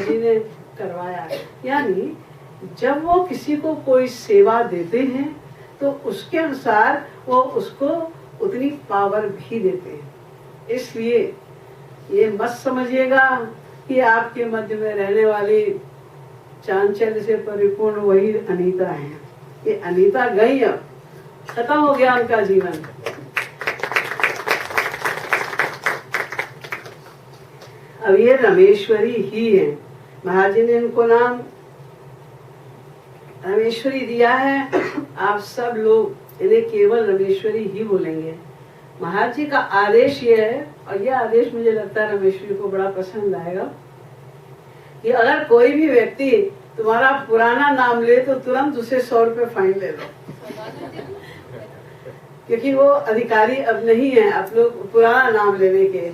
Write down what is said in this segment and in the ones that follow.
जी ने करवाया। यानी जब वो किसी को कोई सेवा देते हैं तो उसके अनुसार वो उसको उतनी पावर भी देते हैं। इसलिए ये मत समझिएगा कि आपके मध्य में रहने वाली चांचल्य से परिपूर्ण वही अनीता है। ये अनीता गई, अब खत्म हो गया उनका जीवन। अब ये रमेश्वरी ही है। महाराज जी ने इनको नाम रमेश्वरी दिया है। आप सब लोग इन्हें केवल रमेश्वरी ही बोलेंगे। महाराज जी का आदेश ये है, और यह आदेश मुझे लगता है रमेश्वरी को बड़ा पसंद आएगा, कि अगर कोई भी व्यक्ति तुम्हारा पुराना नाम ले तो तुरंत उसे 100 रुपए फाइन ले लो। क्योंकि वो अधिकारी अब नहीं है, आप लोग पुराना नाम लेने के,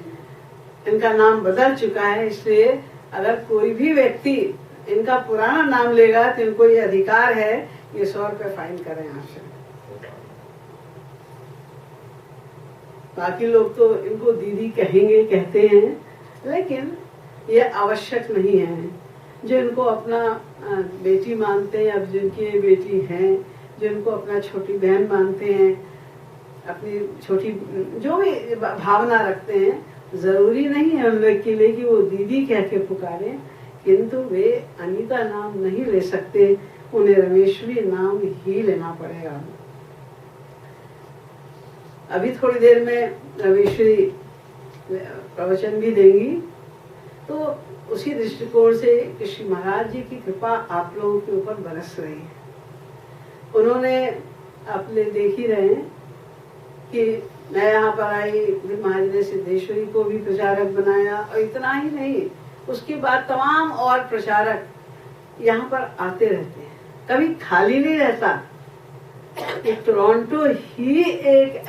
इनका नाम बदल चुका है। इसलिए अगर कोई भी व्यक्ति इनका पुराना नाम लेगा तो इनको ये अधिकार है ये 100 रुपए फाइन करें आपसे। बाकी लोग तो इनको दीदी कहेंगे, कहते हैं, लेकिन ये आवश्यक नहीं है। जो इनको अपना बेटी मानते हैं, अब जिनकी बेटी हैं, जो इनको अपना छोटी बहन मानते हैं, अपनी छोटी जो भी भावना रखते हैं, जरूरी नहीं है उन लोग के लिए कि वो दीदी कह के पुकारे, किंतु वे अनीता नाम नहीं ले सकते, उन्हें रमेश्वरी नाम ही लेना पड़ेगा। अभी थोड़ी देर में रमेश्वरी प्रवचन भी देंगी, तो उसी दृष्टिकोण से श्री महाराज जी की कृपा आप लोगों के ऊपर बरस रही है। उन्होंने अपने देख ही रहे हैं कि मैं यहाँ पर आई, महाराज ने सिद्धेश्वरी को भी प्रचारक बनाया, और इतना ही नहीं, उसके बाद तमाम और प्रचारक यहाँ पर आते रहते हैं, कभी खाली नहीं रहता। टोरंटो ही एक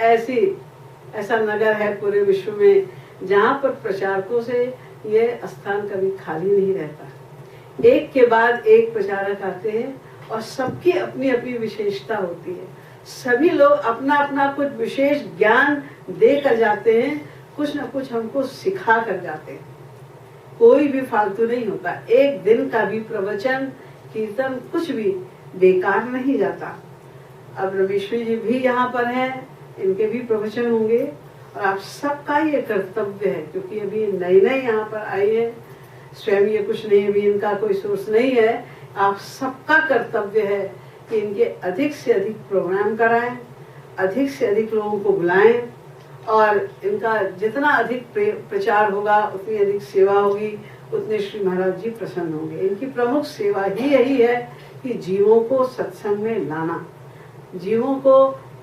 ऐसा नगर है पूरे विश्व में जहाँ पर प्रचारकों से ये स्थान कभी खाली नहीं रहता। एक के बाद एक प्रचारक आते हैं और सबकी अपनी अपनी विशेषता होती है। सभी लोग अपना अपना कुछ विशेष ज्ञान दे कर जाते हैं, कुछ न कुछ हमको सिखा कर जाते हैं। कोई भी फालतू नहीं होता। एक दिन का भी प्रवचन, कीर्तन, कुछ भी बेकार नहीं जाता। अब रमेश्वरी जी भी यहाँ पर हैं, इनके भी प्रवचन होंगे, और आप सबका ये कर्तव्य है, क्योंकि अभी नई नई यहाँ पर आई है, स्वयं ये कुछ नहीं, अभी इनका कोई सोर्स नहीं है। आप सबका कर्तव्य है कि इनके अधिक से अधिक प्रोग्राम कराएं, अधिक से अधिक लोगों को बुलाएं, और इनका जितना अधिक प्रचार होगा उतनी अधिक सेवा होगी, उतने श्री महाराज जी प्रसन्न होंगे। इनकी प्रमुख सेवा ही यही है कि जीवों को सत्संग में लाना, जीवों को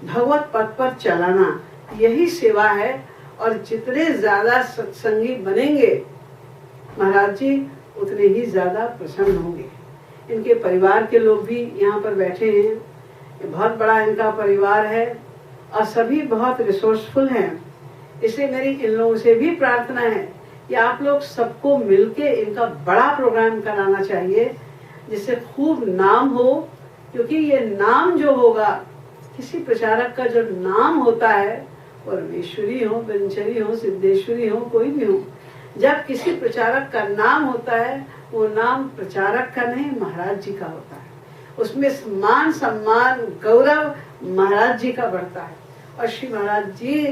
भगवत पथ पर चलाना, यही सेवा है। और जितने ज्यादा सत्संगी बनेंगे महाराज जी उतने ही ज्यादा प्रसन्न होंगे। इनके परिवार के लोग भी यहाँ पर बैठे हैं, ये बहुत बड़ा इनका परिवार है और सभी बहुत रिसोर्सफुल हैं। इसलिए मेरी इन लोगों से भी प्रार्थना है कि आप लोग सबको मिलके इनका बड़ा प्रोग्राम कराना चाहिए, जिससे खूब नाम हो। क्योंकि ये नाम जो होगा, किसी प्रचारक का जो नाम होता है, वो रमेश्वरी हो, बंचरी हो, सिद्धेश्वरी हो, कोई भी हो, जब किसी प्रचारक का नाम होता है, वो नाम प्रचारक का नहीं महाराज जी का होता है। उसमें मान सम्मान गौरव महाराज जी का बढ़ता है। और श्री महाराज जी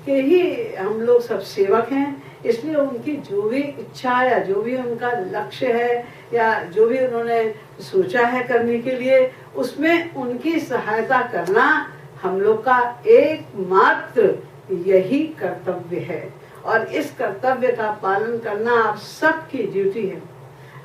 के ही हम लोग सब सेवक हैं, इसलिए उनकी जो भी इच्छा या जो भी उनका लक्ष्य है या जो भी उन्होंने सोचा है करने के लिए, उसमें उनकी सहायता करना हम लोग का एकमात्र यही कर्तव्य है। और इस कर्तव्य का पालन करना आप सबकी ड्यूटी है।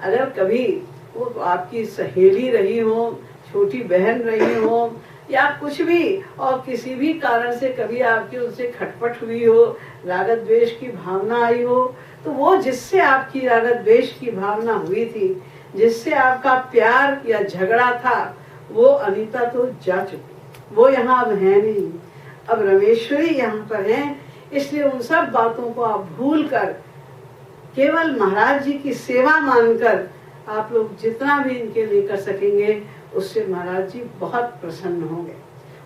अगर कभी वो आपकी सहेली रही हो, छोटी बहन रही हो, या कुछ भी, और किसी भी कारण से कभी आपकी उनसे खटपट हुई हो, रागत द्वेष की भावना आई हो, तो वो जिससे आपकी रागत द्वेष की भावना हुई थी, जिससे आपका प्यार या झगड़ा था, वो अनीता तो जा चुकी, वो यहाँ अब है नहीं। अब रमेश्वरी यहाँ पर है, इसलिए उन सब बातों को आप भूल कर केवल महाराज जी की सेवा मानकर आप लोग जितना भी इनके लिए कर सकेंगे, उससे महाराज जी बहुत प्रसन्न होंगे।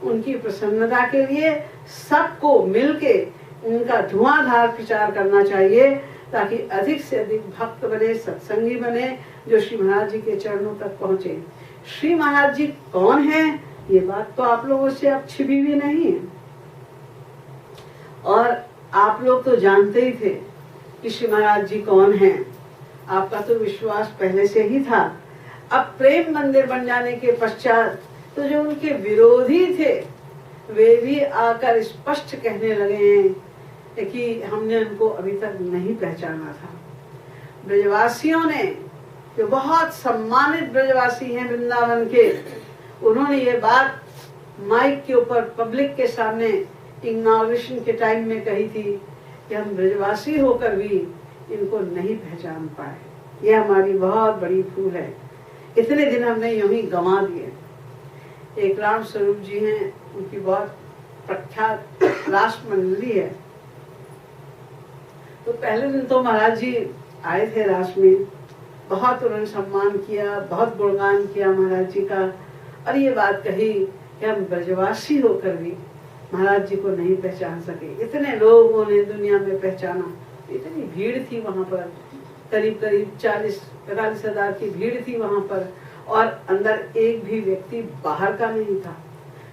उनकी प्रसन्नता के लिए सबको मिलके उनका धुआंधार प्रचार करना चाहिए, ताकि अधिक से अधिक भक्त बने, सत्संगी बने, जो श्री महाराज जी के चरणों तक पहुंचे। श्री महाराज जी कौन है, ये बात तो आप लोगों से अब छिपी भी नहीं है, और आप लोग तो जानते ही थे कि श्री महाराज जी कौन है। आपका तो विश्वास पहले से ही था। अब प्रेम मंदिर बन जाने के पश्चात तो जो उनके विरोधी थे वे भी आकर स्पष्ट कहने लगे हैं कि हमने उनको अभी तक नहीं पहचाना था। ब्रजवासियों ने, जो बहुत सम्मानित ब्रजवासी हैं वृंदावन के, उन्होंने ये बात माइक के ऊपर पब्लिक के सामने इनॉग्रेशन के टाइम में कही थी कि हम ब्रजवासी होकर भी इनको नहीं पहचान पाए, ये हमारी बहुत बड़ी भूल है। इतने दिन हमने यूं ही गंवा दिए। एक राम स्वरूप जी हैं, उनकी बहुत प्रख्यात रास मंडली है। तो पहले दिन तो महाराज जी आए थे रास में, बहुत उन्होंने सम्मान किया, बहुत गुणगान किया महाराज जी का, और ये बात कही कि हम ब्रजवासी होकर भी महाराज जी को नहीं पहचान सके। इतने लोगों ने दुनिया में पहचाना, इतनी भीड़ थी वहां पर, करीब करीब 40-45 हजार की भीड़ थी वहां पर, और अंदर एक भी व्यक्ति बाहर का नहीं था।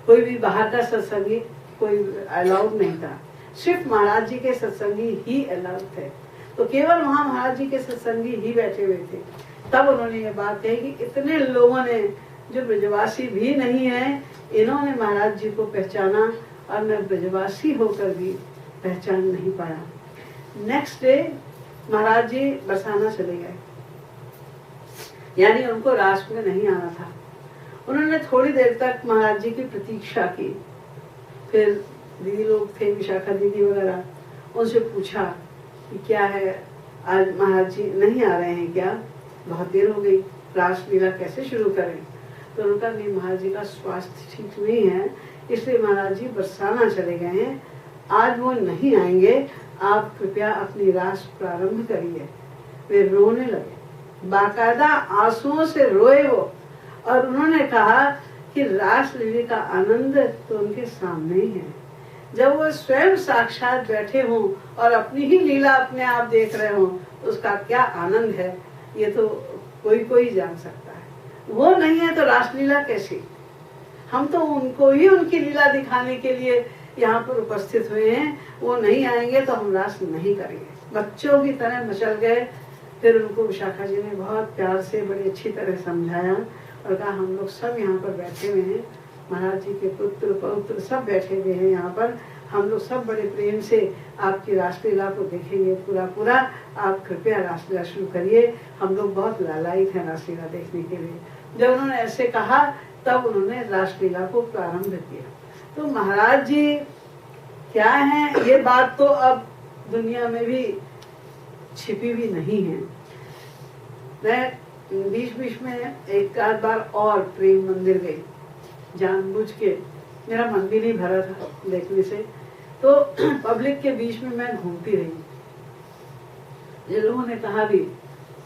कोई भी बाहर का सत्संगी कोई अलाउड नहीं था, सिर्फ महाराज जी के सत्संगी ही अलाउड थे। तो केवल वहां महाराज जी के सत्संगी ही बैठे हुए थे। तब उन्होंने ये बात कही कि इतने लोगों ने, जो ब्रजवासी भी नहीं है, इन्होंने महाराज जी को पहचाना, और मैं ब्रजवासी होकर भी पहचान नहीं पाया। नेक्स्ट डे महाराज जी बरसाना चले गए, यानी उनको रास में नहीं आना था। उन्होंने थोड़ी देर तक महाराज जी की प्रतीक्षा की। फिर दीदी लोग थे, विशाखा दीदी वगैरह, उनसे पूछा कि क्या है, आज महाराज जी नहीं आ रहे हैं क्या, बहुत देर हो गई, रास लीला कैसे शुरू करें। तो उनका नहीं, महाराज जी का स्वास्थ्य ठीक नहीं है, इसलिए महाराज जी बरसाना चले गए हैं, आज वो नहीं आएंगे, आप कृपया अपनी रास प्रारंभ करिए। वे रोने लगे, बाकायदा आंसुओं से रोए वो, और उन्होंने कहा कि रास लीला का आनंद तो उनके सामने ही है। जब वो स्वयं साक्षात बैठे हों और अपनी ही लीला अपने आप देख रहे हों, उसका क्या आनंद है, ये तो कोई जान सकता है। वो नहीं है तो रासलीला कैसी। हम तो उनको ही उनकी लीला दिखाने के लिए यहाँ पर उपस्थित हुए हैं, वो नहीं आएंगे तो हम रास नहीं करेंगे। बच्चों की तरह मचल गए। फिर उनको विशाखा जी ने बहुत प्यार से बड़ी अच्छी तरह समझाया और कहा हम लोग सब यहाँ पर बैठे हुए हैं, महाराज जी के पुत्र पौत्र सब बैठे हुए हैं यहाँ पर, हम लोग सब बड़े प्रेम से आपकी रासलीला को देखेंगे पूरा, आप कृपया रासलीला शुरू करिए, हम लोग बहुत लालायित हैं रासलीला देखने के लिए। जब उन्होंने ऐसे कहा तब उन्होंने रासलीला को प्रारंभ किया। तो महाराज जी क्या हैं, ये बात तो अब दुनिया में भी छिपी भी नहीं है। मैं बीच में एक आध बार और प्रेम मंदिर गई, जानबूझ के, मेरा मन भी नहीं भरा था देखने से, तो पब्लिक के बीच में मैं घूमती रही। ये लोगों ने कहा भी,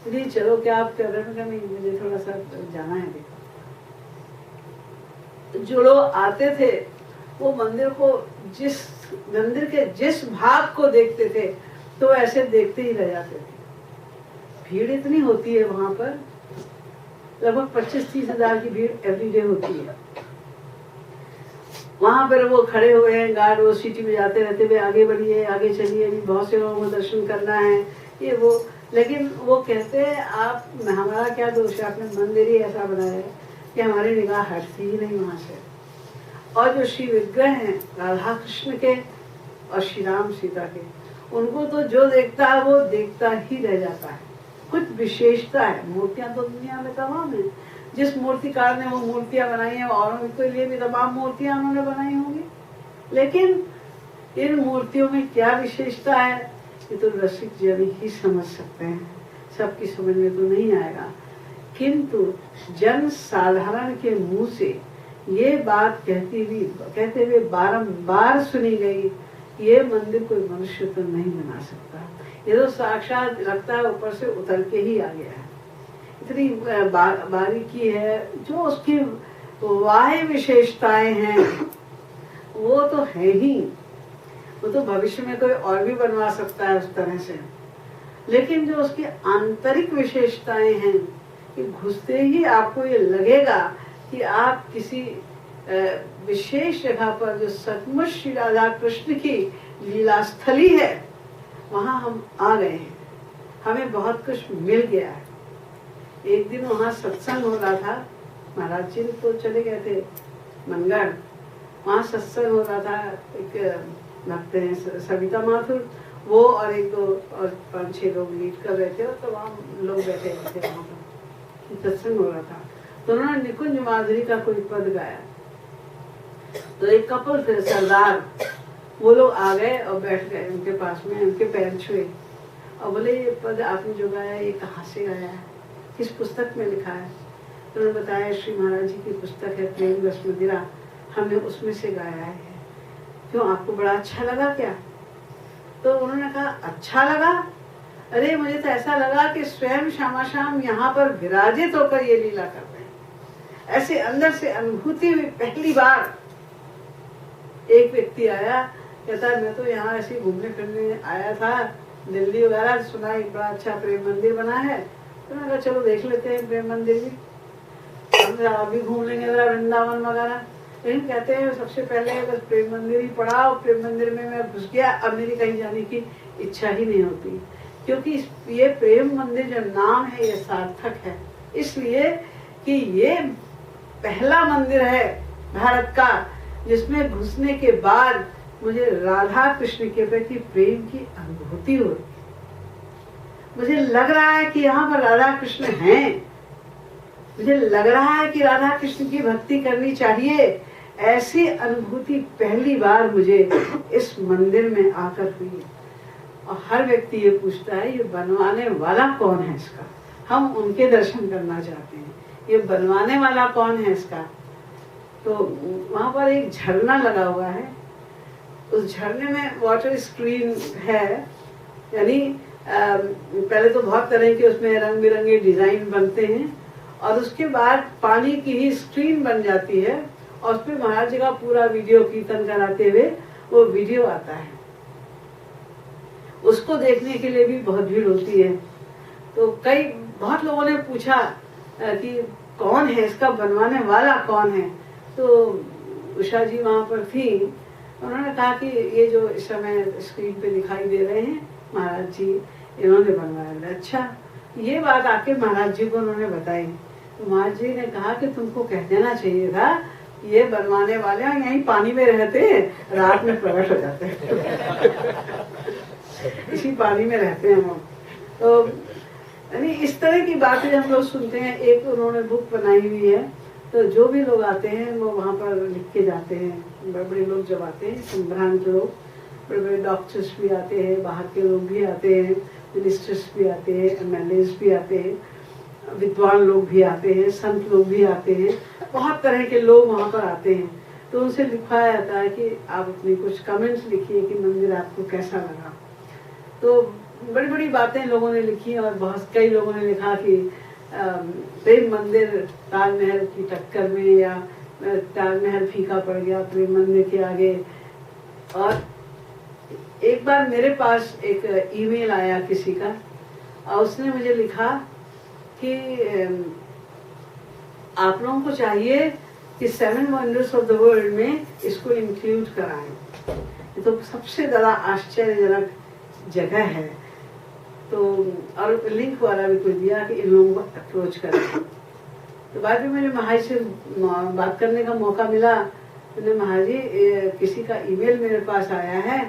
दीदी चलो क्या आप कर रहे हैं, नहीं मुझे थोड़ा सा जाना है देखो। जो लोग आते थे वो मंदिर के जिस भाग को देखते थे तो ऐसे देखते ही रह जाते थे। भीड़ इतनी होती है वहां पर, लगभग 25-30 हजार की भीड़ एवरीडे होती है। वहां पर वो खड़े हुए हैं गार्ड, वो सिटी में जाते रहते हुए, आगे बढ़िए आगे चलिए, अभी बहुत से लोगों को दर्शन करना है ये वो। लेकिन वो कहते हैं आप, हमारा क्या दोष है, आपने मंदिर ही ऐसा बनाया है कि हमारी निगाह हटती ही नहीं वहां से। और जो श्री विग्रह हैं राधा कृष्ण के और श्री राम सीता के, उनको तो जो देखता है वो देखता ही रह जाता है। कुछ विशेषता है। मूर्तियां तो दुनिया में तमाम है, जिस मूर्तिकार ने वो मूर्तियां बनाई हैं औरों के लिए भी तमाम मूर्तियां उन्होंने बनाई होंगी, लेकिन इन मूर्तियों में क्या विशेषता है ये तो रसिक जन ही समझ सकते हैं, सबकी समझ में तो नहीं आएगा। किंतु जन साधारण के मुंह से ये बात कहते हुए बारंबार सुनी गई, ये मंदिर कोई मनुष्य तो नहीं बना सकता, ये तो साक्षात लगता है ऊपर से उतर के ही आ गया है। इतनी बारीकी है, जो उसकी वाह्य विशेषताएं हैं वो तो है ही, वो तो भविष्य में कोई और भी बनवा सकता है उस तरह से। लेकिन जो उसकी आंतरिक विशेषताएं हैं कि घुसते ही आपको ये लगेगा कि आप किसी विशेष जगह पर जो सचमुच श्री राधा कृष्ण की लीला स्थली है वहां हम आ गए हैं, हमें बहुत कुछ मिल गया है। एक दिन वहां सत्संग हो रहा था, महाराज जी तो चले गए थे मनगढ़, वहां सत्संग हो रहा था। एक भक्त हैं सविता माथुर, वो और एक दो और 5-6 लोग लीड कर रहे थे, तो वहाँ लोग बैठे थे, वहाँ पर सत्संग हो रहा था। तो उन्होंने निकुंज माधुरी का कोई पद गाया, तो एक कपल थे सरदार, वो लोग आ गए और बैठ गए उनके पास में, उनके पैर छुए और बोले ये पद आपने जो गाया ये कहाँ से गाया है, किस पुस्तक में लिखा है? तो उन्होंने बताया श्री महाराज जी की पुस्तक है प्रेम रस मदिरा, हमने उसमें से गाया है। क्यों, आपको बड़ा अच्छा लगा क्या? तो उन्होंने कहा अच्छा लगा, अरे मुझे तो ऐसा लगा कि स्वयं श्यामा श्याम यहाँ पर विराजित होकर ये लीला कर रहे हैं। ऐसे अंदर से अनुभूति हुई। पहली बार एक व्यक्ति आया, कहता है मैं तो यहाँ ऐसे घूमने फिरने आया था दिल्ली वगैरह, सुना एक बड़ा अच्छा प्रेम मंदिर बना है, तो मैंने कहा चलो देख लेते हैं प्रेम मंदिर भी, हम अभी घूम लेंगे जरा वृंदावन वगैरह। लेकिन कहते हैं सबसे पहले बस प्रेम मंदिर ही पढ़ा और प्रेम मंदिर में मैं घुस गया, अब मेरी कहीं जाने की इच्छा ही नहीं होती, क्योंकि ये प्रेम मंदिर जो नाम है ये सार्थक है, इसलिए कि ये पहला मंदिर है भारत का जिसमें घुसने के बाद मुझे राधा कृष्ण के प्रति प्रेम की अनुभूति हो रही। मुझे लग रहा है कि यहाँ पर राधा कृष्ण हैं, मुझे लग रहा है कि राधा कृष्ण की भक्ति करनी चाहिए। ऐसी अनुभूति पहली बार मुझे इस मंदिर में आकर हुई। और हर व्यक्ति ये पूछता है ये बनवाने वाला कौन है इसका, हम उनके दर्शन करना चाहते हैं, ये बनवाने वाला कौन है इसका। तो वहां पर एक झरना लगा हुआ है, उस झरने में वाटर स्क्रीन है, यानी पहले तो बहुत तरह के उसमें रंग बिरंगे डिजाइन बनते हैं और उसके बाद पानी की ही स्क्रीन बन जाती है और उस पर महाराज जी का पूरा वीडियो कीर्तन कराते हुए वो वीडियो आता है। उसको देखने के लिए भी बहुत भीड़ होती है। तो बहुत लोगों ने पूछा कि कौन है इसका बनवाने वाला कौन है, तो उषा जी वहां पर थी, उन्होंने कहा कि ये जो इस समय स्क्रीन पे दिखाई दे रहे हैं महाराज जी इन्होंने बनवाया। अच्छा, ये बात आके महाराज जी को उन्होंने बताई, तो महाराज जी ने कहा कि तुमको कह देना चाहिए था ये बनवाने वाले हैं, यहीं पानी में रहते हैं, रात में प्रकट हो जाते हैं इसी पानी में रहते हैं हम। तो यानी इस तरह की बातें हम लोग सुनते हैं। एक उन्होंने बुक बनाई हुई है, तो जो भी लोग आते हैं वो वहाँ पर लिख के जाते हैं। बड़े बड़े लोग जब आते हैं, संभ्रांत लोग, बड़े बड़े डॉक्टर्स भी आते हैं, बाहर के लोग भी आते हैं, मिनिस्टर्स भी आते हैं, MLAs भी आते हैं, विद्वान लोग भी आते हैं, संत लोग भी आते हैं, बहुत तरह के लोग वहाँ पर आते हैं। तो उनसे लिखवाया जाता है कि आप अपनी कुछ कमेंट्स लिखिए कि मंदिर आपको कैसा लगा। तो बड़ी बड़ी बातें लोगों ने लिखी और बहुत कई लोगों ने लिखा कि प्रेम मंदिर ताजमहल की टक्कर में, या ताजमहल फीका पड़ गया प्रेम मंदिर के आगे। और एक बार मेरे पास एक ईमेल आया किसी का और उसने मुझे लिखा कि आप लोगों को चाहिए कि 7 वंडर्स ऑफ द वर्ल्ड में इसको इंक्लूड कराएं। ये तो सबसे ज्यादा आश्चर्यजनक जगह है। तो और लिंक वाला भी कुछ दिया कि इन लोगों को अप्रोच करें। तो बाद में मैंने महाराज से बात करने का मौका मिला। मैंने महाराज जी किसी का ईमेल मेरे पास आया है,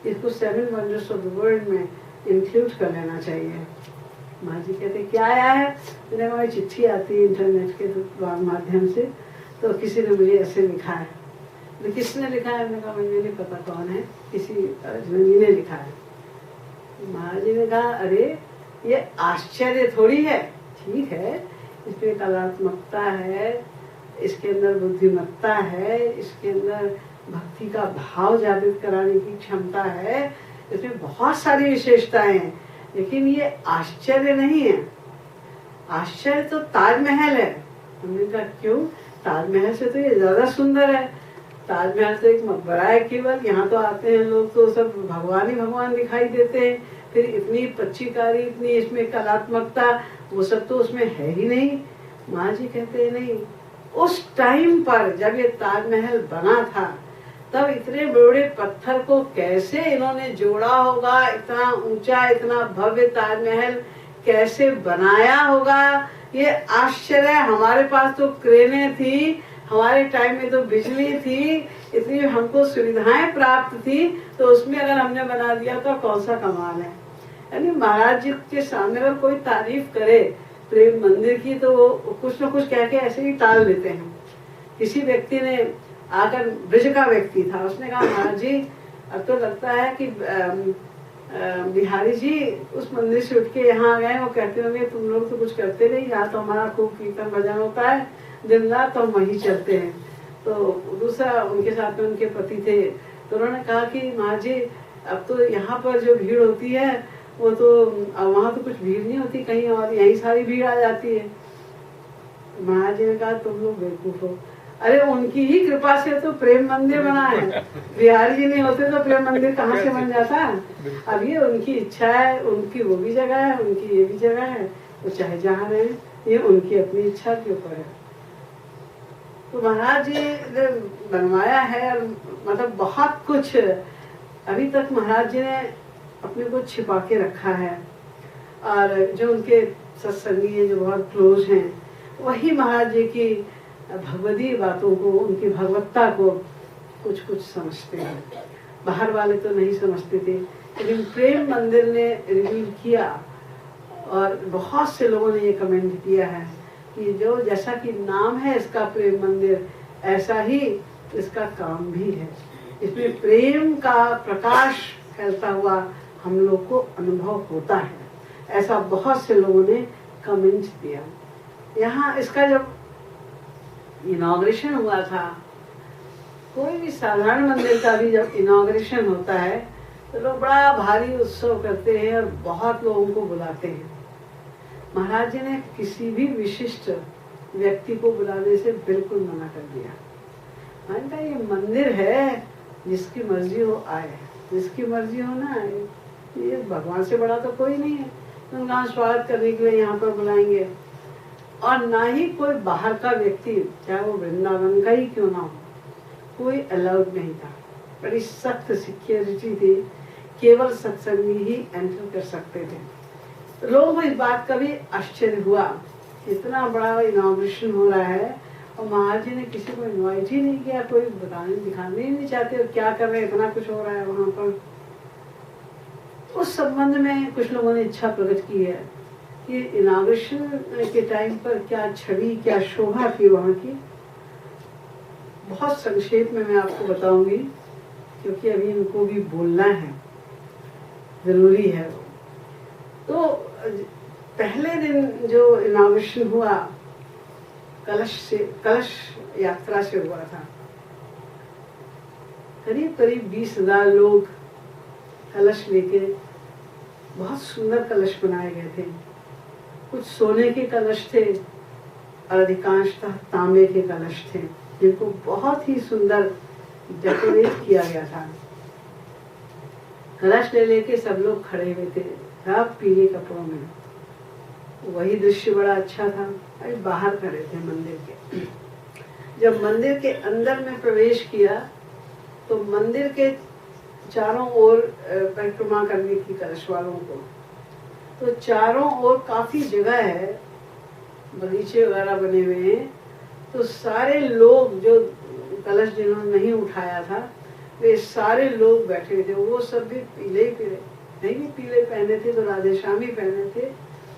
इसको 7 वंडर्स ऑफ द वर्ल्ड में इंक्लूड कर लेना चाहिए। महाराज जी कहते क्या आया है? मैंने हमारी चिट्ठी आती है इंटरनेट के माध्यम से, तो किसी ने मुझे ऐसे लिखा है। तो किसने लिखा है? मैंने कहा मुझे नहीं पता कौन है, किसी अजनबी ने लिखा है। महाराज जी ने कहा अरे ये आश्चर्य थोड़ी है, ठीक है इसमें कलात्मकता है, इसके अंदर बुद्धिमत्ता है, इसके अंदर भक्ति का भाव जागृत कराने की क्षमता है, इसमें बहुत सारी विशेषताएं हैं, लेकिन ये आश्चर्य नहीं है। आश्चर्य तो ताजमहल है। हमने कहा क्यों? ताजमहल से तो ये ज्यादा सुंदर है। ताजमहल तो एक मकबरा है केवल, यहाँ तो आते हैं लोग तो सब भगवान ही भगवान दिखाई देते हैं, फिर इतनी पच्चीकारी, इतनी इसमें कलात्मकता, वो सब तो उसमें है ही नहीं। महाराज जी कहते हैं नहीं, उस टाइम पर जब ये ताजमहल बना था तब इतने बड़े पत्थर को कैसे इन्होंने जोड़ा होगा, इतना ऊंचा इतना भव्य ताजमहल कैसे बनाया होगा, ये आश्चर्य। हमारे पास तो क्रेनें थी, हमारे टाइम में तो बिजली थी, इतनी हमको सुविधाएं प्राप्त थी, तो उसमें अगर हमने बना दिया तो कौन सा कमाल है। यानी महाराज जी के सामने अगर कोई तारीफ करे प्रेम मंदिर की तो वो कुछ न कुछ कह के ऐसे ही टाल देते हैं। किसी व्यक्ति ने आकर, ब्रज का व्यक्ति था, उसने कहा महाराज जी अब तो लगता है कि बिहारी जी उस मंदिर से उठ के यहाँ आ गए, वो कहते होंगे तुम लोग तो कुछ करते नहीं, यहाँ तो हमारा खूब कीर्तन भजन होता है, दिन रात तो हम वहीं चलते हैं। तो दूसरा उनके साथ में उनके पति थे, तो उन्होंने कहा कि महाराज जी अब तो यहाँ पर जो भीड़ होती है वो तो वहाँ तो कुछ भीड़ नहीं होती कहीं, और यही सारी भीड़ आ जाती है। महाराज जी ने कहा तुम लोग बेवकूफ हो, अरे उनकी ही कृपा से तो प्रेम मंदिर बना है, बिहारी जी नहीं होते तो प्रेम मंदिर कहाँ से बन जाता। अब ये उनकी इच्छा है, उनकी वो भी जगह है, उनकी ये भी जगह है, वो चाहे जहाँ रहे, ये उनकी अपनी इच्छा के ऊपर है। तो महाराज जी ने बनवाया है, मतलब बहुत कुछ अभी तक महाराज जी ने अपने को छिपा के रखा है, और जो उनके सत्संगी हैं, जो बहुत क्लोज हैं, वही महाराज जी की भगवदी बातों को, उनकी भगवत्ता को कुछ कुछ समझते हैं। बाहर वाले तो नहीं समझते थे, लेकिन प्रेम मंदिर ने रिवील किया, और बहुत से लोगों ने ये कमेंट किया है कि जो जैसा कि नाम है इसका प्रेम मंदिर, ऐसा ही इसका काम भी है। इसमें प्रेम का प्रकाश फैलता हुआ हम लोग को अनुभव होता है, ऐसा बहुत से लोगों ने कमेंट दिया। यहाँ इसका जब इनॉग्रेशन हुआ था, कोई भी साधारण मंदिर का भी जब इनॉग्रेशन होता है तो लोग बड़ा भारी उत्सव करते हैं और बहुत लोगों को बुलाते हैं। महाराज जी ने किसी भी विशिष्ट व्यक्ति को बुलाने से बिल्कुल मना कर दिया। मैंने कहा ये मंदिर है, जिसकी मर्जी हो आए, जिसकी मर्जी हो ना आए, ये भगवान से बड़ा तो कोई नहीं है, उनका स्वागत करने के लिए यहाँ पर बुलाएंगे। और ना ही कोई बाहर का व्यक्ति, चाहे वो वृंदावन का ही क्यों ना हो, कोई अलाउड नहीं था। बड़ी सख्त सिक्योरिटी थी, केवल सत्संगी ही एंटर कर सकते थे। लोगों को इस बात का भी आश्चर्य हुआ, इतना बड़ा इनॉग्रेशन हो रहा है और महाराज जी ने किसी को इनवाइट ही नहीं किया, कोई बताने दिखाने ही नहीं चाहते और क्या कर रहे हैं, इतना कुछ हो रहा है वहां पर। उस संबंध में कुछ लोगों ने इच्छा प्रकट की है कि इनॉग्रेशन के टाइम पर क्या छवि, क्या शोभा थी वहां की। बहुत संक्षेप में मैं आपको बताऊंगी, क्योंकि अभी इनको भी बोलना है, जरूरी है। तो पहले दिन जो इनॉग्रेशन हुआ कलश यात्रा से हुआ था। करीब करीब 20,000 लोग कलश लेके, बहुत सुंदर कलश बनाए गए थे। कुछ सोने के कलश थे और अधिकांशतः तांबे के कलश थे, जिनको बहुत ही सुंदर डेकोरेट किया गया था। कलश ले लेके सब लोग खड़े हुए थे, सब पीले कपड़ों में। वही दृश्य बड़ा अच्छा था। अभी बाहर खड़े थे मंदिर के। जब मंदिर के अंदर में प्रवेश किया तो मंदिर के चारों ओर परिक्रमा करनी थी कलश वालों को। तो चारों ओर काफी जगह है, बगीचे वगैरह बने हुए हैं। तो सारे लोग जो कलश जिन्होंने नहीं उठाया था, वे सारे लोग बैठे थे। वो सब भी पीले ही पीले, नहीं भी पीले पहने थे तो राधे श्याम ही पहने थे,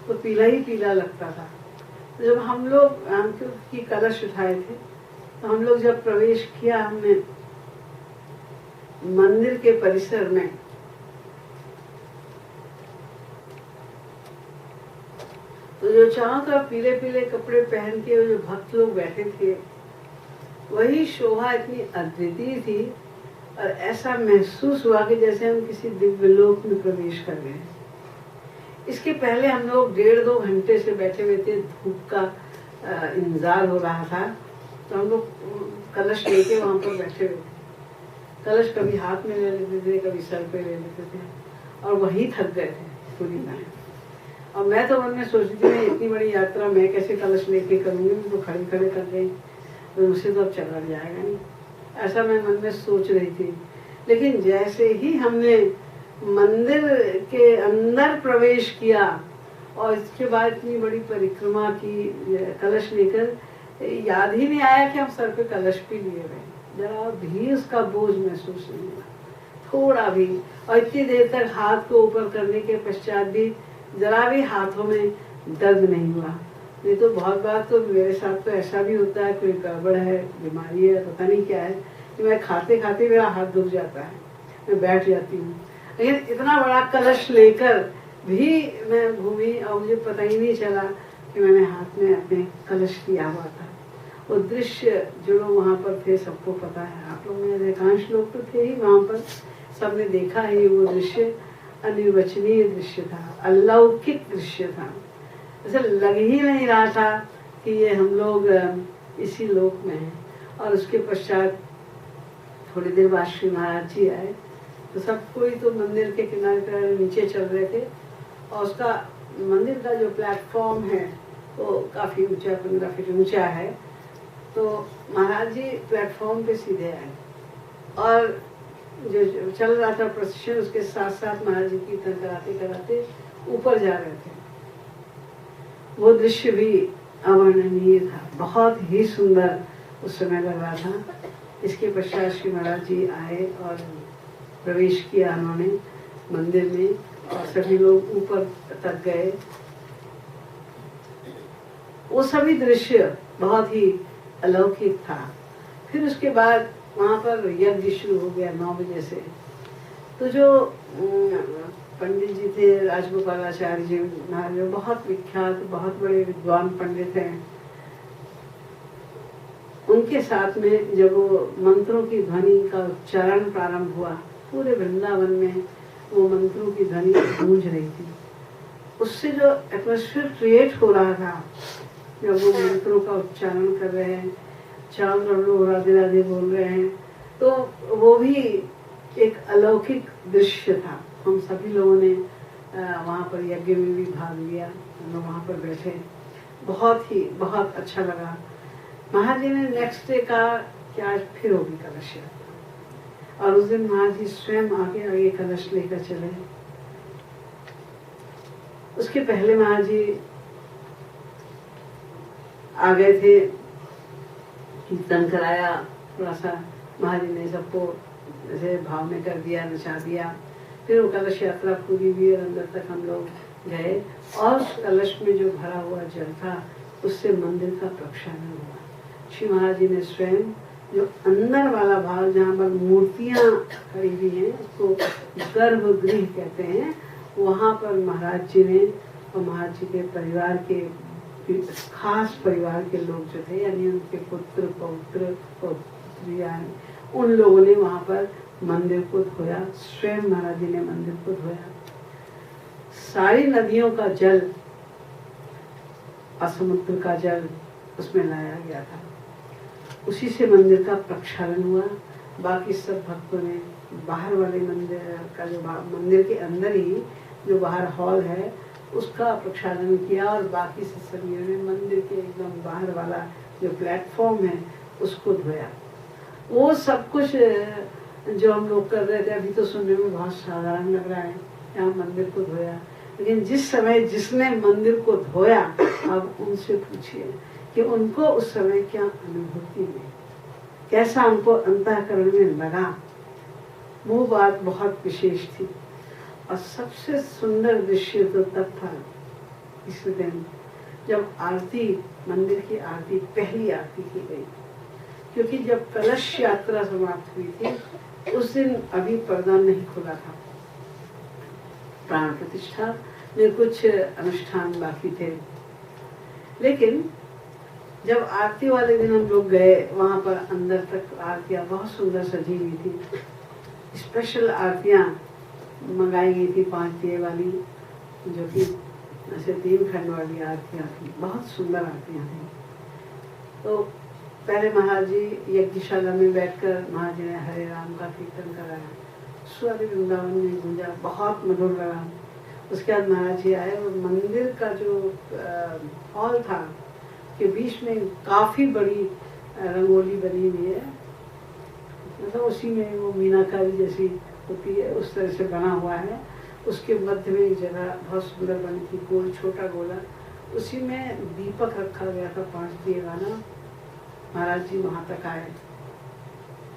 तो पीला ही पीला लगता था। तो जब हम लोग की कलश उठाए थे तो हम लोग जब प्रवेश किया हमने मंदिर के परिसर में, तो जो चारों तरफ पीले पीले कपड़े पहन के जो भक्त लोग बैठे थे, वही शोभा इतनी अद्वितीय थी और ऐसा महसूस हुआ कि जैसे हम किसी दिव्य लोक में प्रवेश कर गए। इसके पहले हम लोग 1.5-2 घंटे से बैठे हुए थे, धूप का इंतजार हो रहा था। तो हम लोग कलश लेके वहां पर बैठे हुए थे। कलश कभी हाथ में ले लेते थे, कभी सर पे ले लेते थे, और वही थक गए थे पूरी तरह। और मैं तो मन में सोचती थी मैं इतनी बड़ी यात्रा मैं कैसे कलश लेके करूँगी, मैं तो खड़े खड़े कर गई, तो मुझसे तो अब चला जाएगा नहीं, ऐसा मैं मन में सोच रही थी। लेकिन जैसे ही हमने मंदिर के अंदर प्रवेश किया और इसके बाद इतनी बड़ी परिक्रमा की कलश लेकर, याद ही नहीं आया कि हम सर पे कलश भी लिए हुए, जरा भी उसका बोझ महसूस नहीं हुआ, थोड़ा भी। और इतनी देर तक हाथ को ऊपर करने के पश्चात भी जरा भी हाथों में दर्द नहीं हुआ। नहीं तो बहुत बार तो मेरे साथ तो ऐसा भी होता है, कोई गड़बड़ है, बीमारी है, पता नहीं क्या है, कि मैं खाते खाते मेरा हाथ दुख जाता है, मैं बैठ जाती हूँ। लेकिन इतना बड़ा कलश लेकर भी मैं घूमी और मुझे पता ही नहीं चला कि मैंने हाथ में अपने कलश लिया हुआ था। वो दृश्य जो लोग वहाँ पर थे सबको पता है, आप लोग में अधिकांश लोग तो थे ही वहाँ पर, सबने देखा है। वो दृश्य अनिर्वचनीय दृश्य था, अलौकिक दृश्य था। ऐसा लग ही नहीं रहा था कि ये हम लोग इसी लोक में हैं। और उसके पश्चात थोड़ी देर बाद श्री महाराज जी आए, तो सब कोई तो मंदिर के किनारे नीचे चल रहे थे, और उसका मंदिर का जो प्लेटफॉर्म है वो काफ़ी ऊंचा, 15 फीट ऊंचा है। तो महाराज जी प्लेटफॉर्म पे सीधे आए और जो चल रहा था प्रोसेशन, उसके साथ साथ महाराज जी कीर्तन कराते कराते ऊपर जा रहे थे। वो दृश्य भी अवर्णनीय था, बहुत ही सुंदर उस समय लग रहा था। इसके पश्चात श्री महाराज जी आए और प्रवेश किया उन्होंने मंदिर में, और सभी लोग ऊपर तक गए। वो सभी दृश्य बहुत ही अलौकिक था। फिर उसके बाद वहाँ पर यज्ञ शुरू हो गया 9 बजे से। तो जो पंडित जी थे, राजगोपालाचार्य जी महाराज, बहुत विख्यात, बहुत बड़े विद्वान पंडित हैं, उनके साथ में जब वो मंत्रों की ध्वनि का उच्चारण प्रारंभ हुआ, पूरे वृंदावन में वो मंत्रों की ध्वनि गूंज रही थी। उससे जो एटमॉस्फेयर क्रिएट हो रहा था, जब वो मंत्रों का उच्चारण कर रहे हैं, चारों तरफ लोग राधे राधे बोल रहे हैं, तो वो भी एक अलौकिक दृश्य था। हम सभी लोगों ने वहाँ पर यज्ञ में भी भाग लिया, हम लोग वहाँ पर बैठे, बहुत अच्छा लगा। महाराज जी ने नेक्स्ट डे कहा कि आज फिर होगी कलश यात्रा, और उस दिन महाराज जी स्वयं आगे कलश लेकर चले। उसके पहले महाराज जी आ गए थे, कीर्तन कराया, थोड़ा सा महाराज जी ने सबको जैसे भाव में कर दिया, नचा दिया। फिर वो कलश यात्रा पूरी हुई और अंदर तक हम लोग गए, और उस कलश में जो भरा हुआ जल था उससे मंदिर का प्रक्षालन हुआ। श्री महाराज जी ने स्वयं जो अंदर वाला भाग, जहाँ पर मूर्तियाँ खड़ी हुई हैं, उसको गर्भगृह कहते हैं, वहाँ पर महाराज जी ने और महाराज जी के परिवार के खास परिवार के लोग जो थे, यानी उनके पुत्र पौत्र पौत्रियाँ, उन लोगों ने वहाँ पर मंदिर को धोया। स्वयं महाराज जी ने मंदिर को धोया। सारी नदियों का जल और समुद्र का जल उसमें लाया गया था, उसी से मंदिर का प्रक्षालन हुआ। बाकी सब भक्तों ने बाहर वाले मंदिर का, जो मंदिर के अंदर ही जो बाहर हॉल है, उसका प्रक्षालन किया, और बाकी से सभी ने मंदिर के एकदम बाहर वाला जो प्लेटफॉर्म है उसको धोया। वो सब कुछ जो हम लोग कर रहे थे, अभी तो सुनने में बहुत साधारण लग रहा है, यहाँ मंदिर को धोया, लेकिन जिस समय जिसने मंदिर को धोया, अब उनसे पूछिए कि उनको उस समय क्या अनुभूति हुई, कैसा उनको अंतःकरण में लगा। वो बात बहुत विशेष थी। और सबसे सुंदर दृश्य तो तब था इस दिन जब आरती, मंदिर की आरती, पहली आरती की गई, क्योंकि जब कलश यात्रा समाप्त हुई थी उस दिन अभी पर्दा नहीं खुला था, प्राण प्रतिष्ठा में कुछ अनुष्ठान बाकी थे। लेकिन जब आरती वाले दिन हम लोग गए, वहाँ पर अंदर तक आरतियाँ बहुत सुंदर सजी हुई थी। स्पेशल आरतियाँ मंगाई गई थी, 5 दिए वाली, जो कि ऐसे 3 खंड वाली आरतियाँ थी, बहुत सुंदर आरतियाँ थी। तो पहले महाराज जी यज्ञशाला में बैठकर महाराज जी ने हरे राम का कीर्तन कराया। सारे वृंदावन में गूंजा, बहुत मधुर लगा। उसके बाद महाराज जी आए और मंदिर का जो हॉल था के बीच में काफी बड़ी रंगोली बनी हुई है, मतलब उसी में वो मीनाकारी जैसी होती है उस तरह से बना हुआ है। उसके मध्य में एक जगह बहुत सुंदर बनी थी, गोल छोटा गोला, उसी में दीपक रखा गया था 5 दिए वाला। महाराज जी वहां तक आए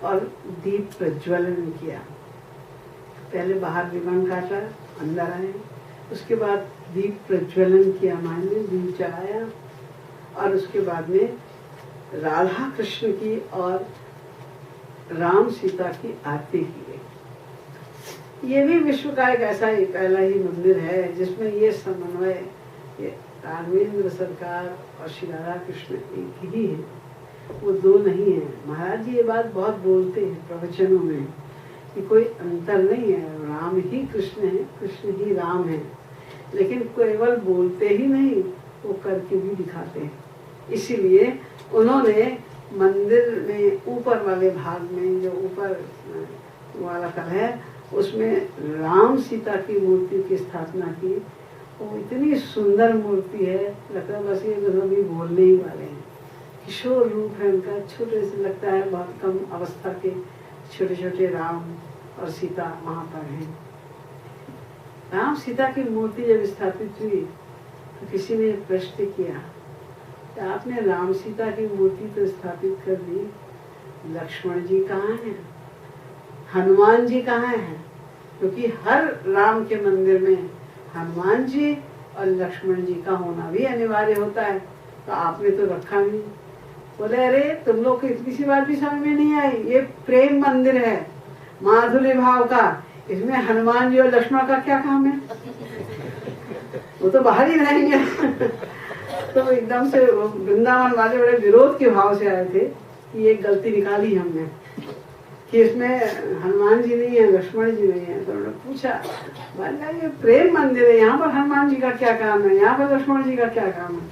और दीप प्रज्वलन किया। पहले बाहर रिबन काटा, अंदर आए, उसके बाद दीप प्रज्वलन किया, महाराज ने दीप जलाया और उसके बाद में राधा कृष्ण की और राम सीता की आरती की गई। ये भी विश्व का एक ऐसा ही पहला ही मंदिर है जिसमें ये समन्वय, ये राघवेंद्र सरकार और श्री राधा कृष्ण एक ही है, वो दो नहीं है। महाराज जी ये बात बहुत बोलते हैं प्रवचनों में कि कोई अंतर नहीं है, राम ही कृष्ण है, कृष्ण ही राम है, लेकिन केवल बोलते ही नहीं, वो करके भी दिखाते हैं। इसीलिए उन्होंने मंदिर में ऊपर वाले भाग में जो ऊपर वाला तल है उसमें राम सीता की मूर्ति की स्थापना की। वो इतनी सुंदर मूर्ति है, लगता है बस ये दोनों भी बोलने ही वाले हैं। किशोर रूप है उनका, छोटे से लगता है बहुत कम अवस्था के छोटे छोटे राम और सीता वहां पर हैं। राम सीता की मूर्ति जब स्थापित हुई तो किसी ने प्रश्न किया, आपने राम सीता की मूर्ति तो स्थापित कर दी, लक्ष्मण जी कहाँ हैं, हनुमान जी कहाँ हैं? क्योंकि हर राम के मंदिर में हनुमान जी और लक्ष्मण जी का होना भी अनिवार्य होता है, तो आपने तो रखा नहीं। बोले अरे तुम लोग को इतनी सी बात भी समझ में नहीं आई, ये प्रेम मंदिर है माधुर्य भाव का, इसमें हनुमान जी और लक्ष्मण का क्या काम है? वो तो बाहर ही रहेंगे। तो एकदम से वृंदावन वाले बड़े विरोध के भाव से आए थे कि ये गलती निकाली हमने कि इसमें हनुमान जी नहीं है, लक्ष्मण जी नहीं है। तो उन्होंने पूछा, बोला ये प्रेम मंदिर है, यहाँ पर हनुमान जी का क्या काम है, यहाँ पर लक्ष्मण जी का क्या काम है?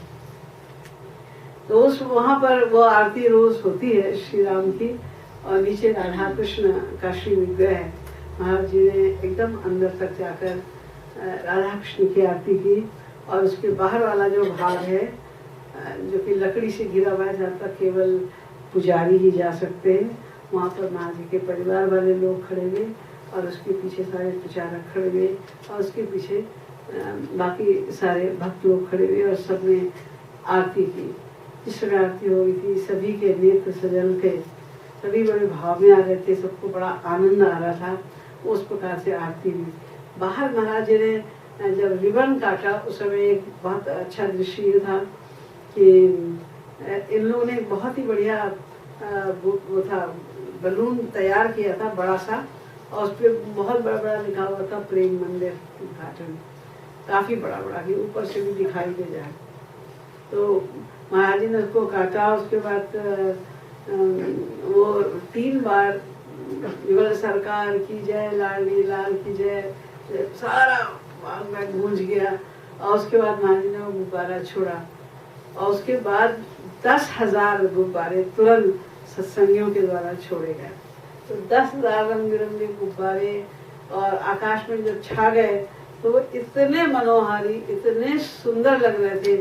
तो उस वहाँ पर वो आरती रोज होती है श्री राम की, और नीचे राधा कृष्ण का श्री विग्रह है। महाराज जी ने एकदम अंदर तक जाकर राधा कृष्ण की आरती की, और उसके बाहर वाला जो भाग है जो कि लकड़ी से घिरा हुआ है, जहाँ तक केवल पुजारी ही जा सकते हैं, वहाँ पर महाराज जी के परिवार वाले लोग खड़े हुए और उसके पीछे सारे प्रचारक खड़े हुए और उसके पीछे बाकी सारे भक्त लोग खड़े हुए और सबने आरती की। जिस तरह आरती हो रही थी, सभी के नेत्र सजल थे, सभी बड़े भाव में आ रहे थे, सबको बड़ा आनंद आ रहा था। उस प्रकार से आरती हुई। बाहर महाराज जी ने जब रिबन काटा उस समय एक बहुत अच्छा दृश्य ये था कि इन लोगों ने बहुत ही बढ़िया वो था बलून तैयार किया था बड़ा सा, और उस पर बहुत बड़ा बड़ा लिखा हुआ था प्रेम मंदिर उद्घाटन, काफी बड़ा बड़ा कि ऊपर से भी दिखाई दे जाए। तो महाराज जी ने उसको काटा, उसके बाद वो 3 बार युगल सरकार की जय, लाडली लाल की जय, सारा बाग में गूंज गया। और उसके बाद महाराज जी ने वो गुब्बारा छोड़ा, और उसके बाद 10,000 गुब्बारे तुरंत सत्संगियों के द्वारा छोड़े गए। तो 10,000 रंग बिरंगे गुब्बारे और आकाश में जब छा गए तो वो इतने मनोहारी, इतने सुंदर लग रहे थे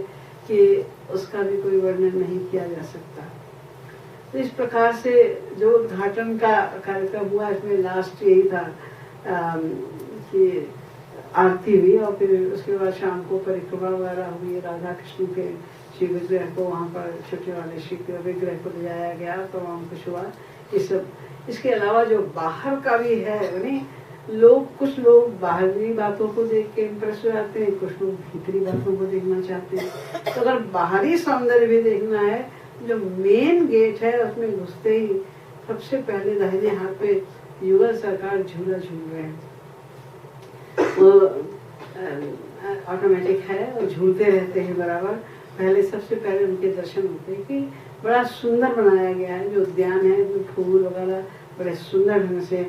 कि उसका भी कोई वर्णन नहीं किया जा सकता। तो इस प्रकार से जो उद्घाटन का कार्यक्रम हुआ, इसमें लास्ट यही था कि आरती हुई और फिर उसके बाद शाम को परिक्रमा वगैरह हुई। राधा कृष्ण के श्री विग्रह को वहाँ पर छोटे वाले श्री विग्रह को ले जाया गया, तमाम कुछ हुआ ये सब। इसके अलावा जो बाहर का भी है, यानी लोग, कुछ लोग बाहरी बातों को देख के इम्प्रेस हो जाते हैं, कुछ लोग भीतरी बातों को देखना चाहते हैं। तो अगर बाहरी सौंदर्य भी देखना है, जो मेन गेट है उसमें घुसते ही सबसे पहले दाहिने हाथ पे युगल सरकार झूला झूल रहे हैं। वो ऑटोमेटिक है और झूलते रहते हैं बराबर। पहले सबसे पहले उनके दर्शन होते हैं कि बड़ा सुंदर बनाया गया है, जो उद्यान है उसमें फूल वगैरह बड़े सुंदर ढंग से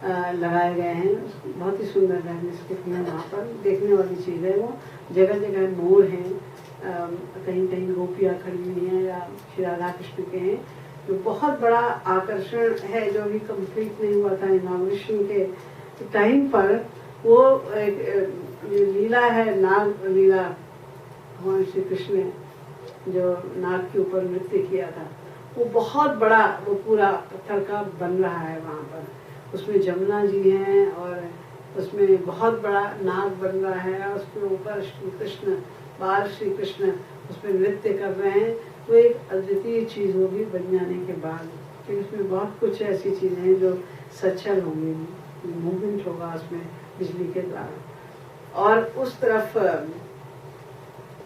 लगाए गए हैं, बहुत ही सुंदर है। जिसके वहाँ पर देखने वाली चीज़ है, वो जगह जगह मोर हैं, कहीं कहीं गोपियाँ खड़ी हुई हैं या श्री राधा कृष्ण के हैं, जो बहुत बड़ा आकर्षण है, जो भी कंप्लीट नहीं हुआ था इनॉग्रेशन के टाइम पर वो एक लीला है, नाग लीला, भगवान श्री कृष्ण ने जो नाग के ऊपर नृत्य किया था, वो बहुत बड़ा, वो पूरा पत्थर का बन रहा है वहाँ पर। उसमें जमुना जी हैं और उसमें बहुत बड़ा नाग बन रहा है और उसके ऊपर श्री कृष्ण, बाल श्री कृष्ण उसमें नृत्य कर रहे हैं। वो एक अद्वितीय चीज़ होगी बन जाने के बाद, क्योंकि उसमें बहुत कुछ ऐसी चीज़ें हैं जो सचल होंगी, मूवमेंट होगा उसमें बिजली के द्वारा। और उस तरफ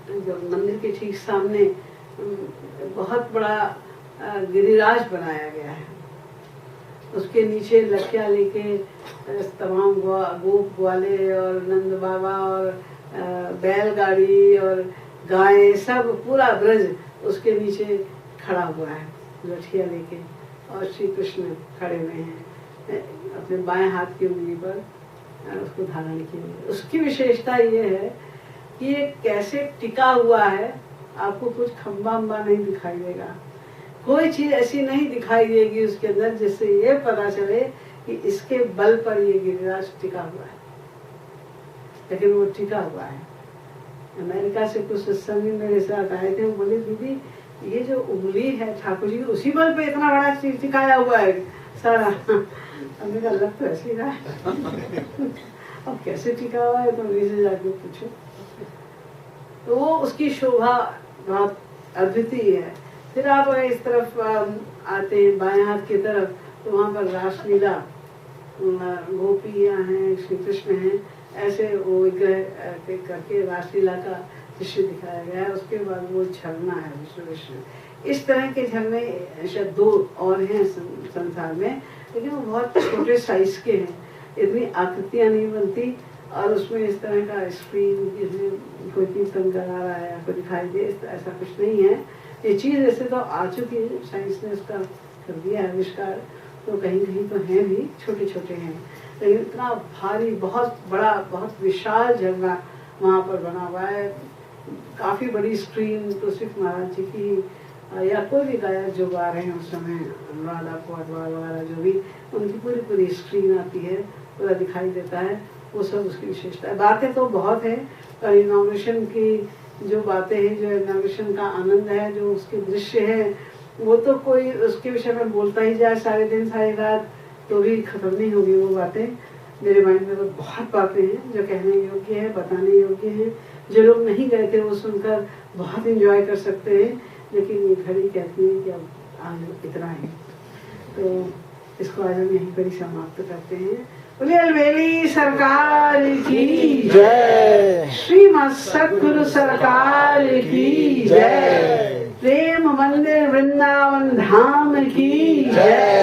जो मंदिर के ठीक सामने बहुत बड़ा गिरिराज बनाया गया है। उसके नीचे लड़कियां लेके तमाम गोप ग्वाले और नंद बाबा और बैलगाड़ी और गाय, सब पूरा ब्रज उसके नीचे खड़ा हुआ है लठिया लेके, और श्री कृष्ण खड़े हुए हैं अपने बाएं हाथ की उंगली पर उसको धारण किए हुए। उसकी विशेषता ये है कि ये कैसे टिका हुआ है, आपको कुछ खंबा अम्बा नहीं दिखाई देगा, कोई चीज ऐसी नहीं दिखाई देगी उसके अंदर जिससे ये पता चले कि इसके बल पर ये गिरिराज टिका हुआ है, लेकिन वो टिका हुआ है। अमेरिका से कुछ सत्संगी मेरे साथ आए थे, वो बोले दीदी ये जो उंगली है ठाकुर जी उसी बल पे इतना बड़ा चीज टिकाया हुआ है सारा। हमने कहा लग तो ऐसे ही रहा है। अब कैसे टिका हुआ है तो उन्हीं से जाके पूछो। तो वो उसकी शोभा बहुत अद्वितीय है। फिर आप इस तरफ आते हैं बाएं हाथ की तरफ, तो वहाँ पर रासलीला, गोपियाँ हैं, श्री कृष्ण हैं, ऐसे वो विग्रह करके रासलीला का दृश्य दिखाया गया है। उसके बाद वो झरना है विश्व। इस तरह के झरने शायद 2 और हैं संसार में, लेकिन वो बहुत छोटे साइज के हैं, इतनी आकृतियाँ नहीं बनती। और उसमें इस तरह का स्क्रीन जिसमें कोई कीर्तन करा रहा है आपको दिखाई दे, ऐसा कुछ नहीं है। ये चीज़ ऐसे तो आ चुकी है, साइंस ने उसका कर दिया है आविष्कार, तो कहीं कहीं तो हैं भी, छोटे छोटे हैं, लेकिन इतना भारी, बहुत बड़ा, बहुत विशाल झरना वहाँ पर बना हुआ है। काफ़ी बड़ी स्क्रीन तो सिर्फ महाराज जी की या कोई भी गायक जो गा रहे हैं उस समय, राधा पौडवाल वगैरह जो भी, उनकी पूरी पूरी स्क्रीन आती है, पूरा दिखाई देता है। वो सब उसकी विशेषता है। बातें तो बहुत है, और इनॉग्रेशन की जो बातें हैं, जो इनॉग्रेशन का आनंद है, जो उसके दृश्य है, वो तो कोई उसके विषय में बोलता ही जाए सारे दिन सारी रात तो भी खत्म नहीं होगी वो बातें। मेरे माइंड में तो बहुत बातें हैं जो कहने योग्य है, बताने योग्य है। जो लोग नहीं गए थे वो सुनकर बहुत एंजॉय कर सकते हैं, लेकिन ये घड़ी कहती है कि अब आज इतना ही, तो इसको आज हम यहीं पर ही समाप्त करते हैं। बोले अलवेली सरकार की जय, श्रीमद सतगुरु सरकार की जय, प्रेम मंदिर वृंदावन धाम की जय।